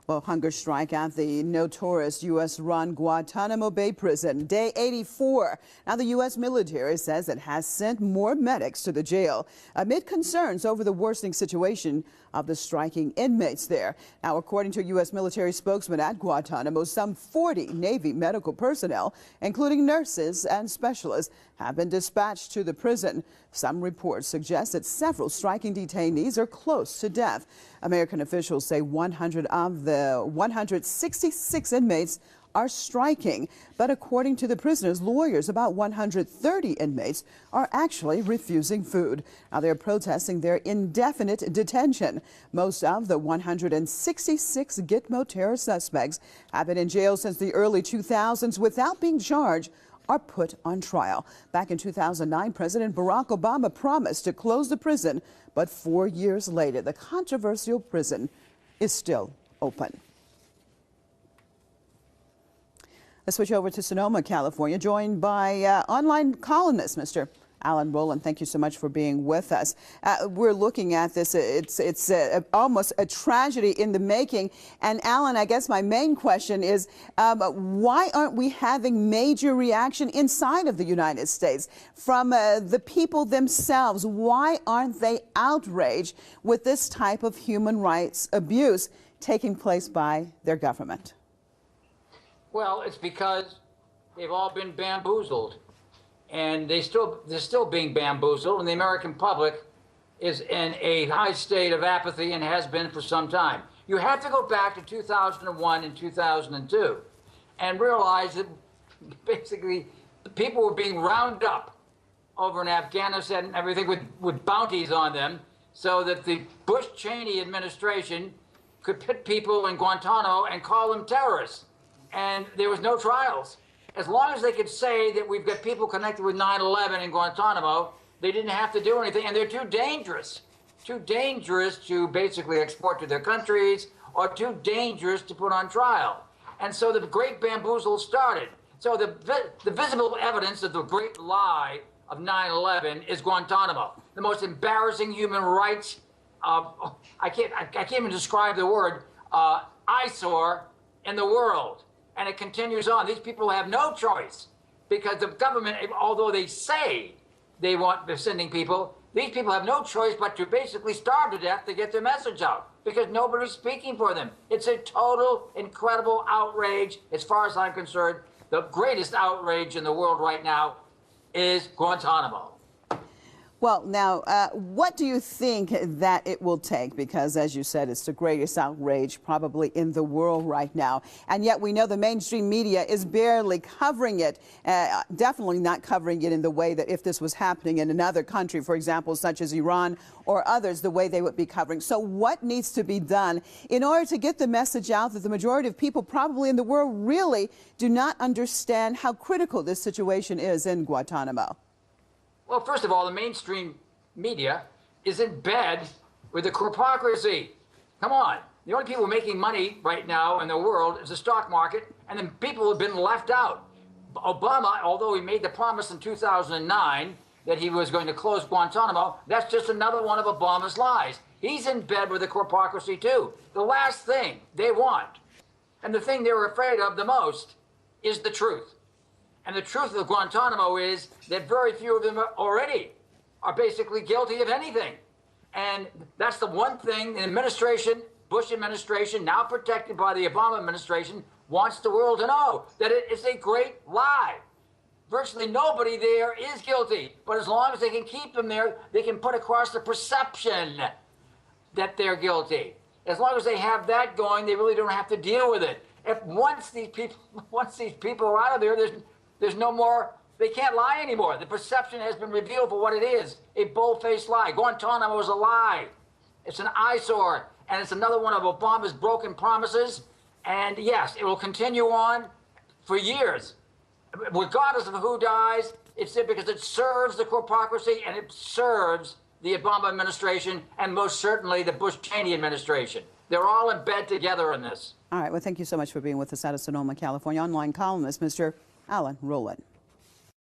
Well, hunger strike at the notorious U.S.-run Guantanamo Bay prison, day 84. Now, the U.S. military says it has sent more medics to the jail amid concerns over the worsening situation of the striking inmates there. Now, according to a U.S. military spokesman at Guantanamo, some 40 Navy medical personnel, including nurses and specialists, have been dispatched to the prison. Some reports suggest that several striking detainees are close to death. American officials say 100 of the 166 inmates are striking, but according to the prisoners' lawyers, about 130 inmates are actually refusing food. Now, they're protesting their indefinite detention. Most of the 166 Gitmo terror suspects have been in jail since the early 2000s without being charged are put on trial. Back in 2009, President Barack Obama promised to close the prison, but 4 years later, the controversial prison is still open. Let's switch over to Sonoma, California, joined by online columnist, Mr. Alan Rowland. Thank you so much for being with us. We're looking at this. It's almost a tragedy in the making. And Alan, I guess my main question is, why aren't we having major reaction inside of the United States from the people themselves? Why aren't they outraged with this type of human rights abuse taking place by their government? Well, it's because they've all been bamboozled. And they're still being bamboozled, and the American public is in a high state of apathy and has been for some time. You have to go back to 2001 and 2002 and realize that basically people were being rounded up over in Afghanistan and everything with bounties on them so that the Bush-Cheney administration could pit people in Guantanamo and call them terrorists. And there was no trials. As long as they could say that we've got people connected with 9/11 in Guantanamo, they didn't have to do anything. And they're too dangerous to basically export to their countries or too dangerous to put on trial. And so the great bamboozle started. So the visible evidence of the great lie of 9/11 is Guantanamo, the most embarrassing human rights, I can't even describe the word, eyesore in the world. And it continues on. These people have no choice because the government, although they say they're sending people, these people have no choice but to basically starve to death to get their message out because nobody's speaking for them. It's a total, incredible outrage. As far as I'm concerned, the greatest outrage in the world right now is Guantanamo. Well, now, what do you think that it will take? Because, as you said, it's the greatest outrage probably in the world right now. And yet we know the mainstream media is barely covering it, definitely not covering it in the way that if this was happening in another country, for example, such as Iran or others, the way they would be covering. So what needs to be done in order to get the message out that the majority of people probably in the world really do not understand how critical this situation is in Guantanamo? Well, first of all, the mainstream media is in bed with the hypocrisy. Come on. The only people making money right now in the world is the stock market, and then people have been left out. Obama, although he made the promise in 2009 that he was going to close Guantanamo, that's just another one of Obama's lies. He's in bed with the hypocrisy, too. The last thing they want, and the thing they're afraid of the most, is the truth. And the truth of Guantanamo is that very few of them already are basically guilty of anything. And that's the one thing the administration, Bush administration, now protected by the Obama administration, wants the world to know, that it is a great lie. Virtually nobody there is guilty. But as long as they can keep them there, they can put across the perception that they're guilty. As long as they have that going, they really don't have to deal with it. Once these people are out of there, there's no more, they can't lie anymore. The perception has been revealed for what it is, a bold-faced lie. Guantanamo is a lie. It's an eyesore, and it's another one of Obama's broken promises. And yes, it will continue on for years. Regardless of who dies, it's because it serves the hypocrisy and it serves the Obama administration and most certainly the Bush-Cheney administration. They're all in bed together in this. All right, well, thank you so much for being with us out of Sonoma, California. Online columnist, Mr. Alan Rowland.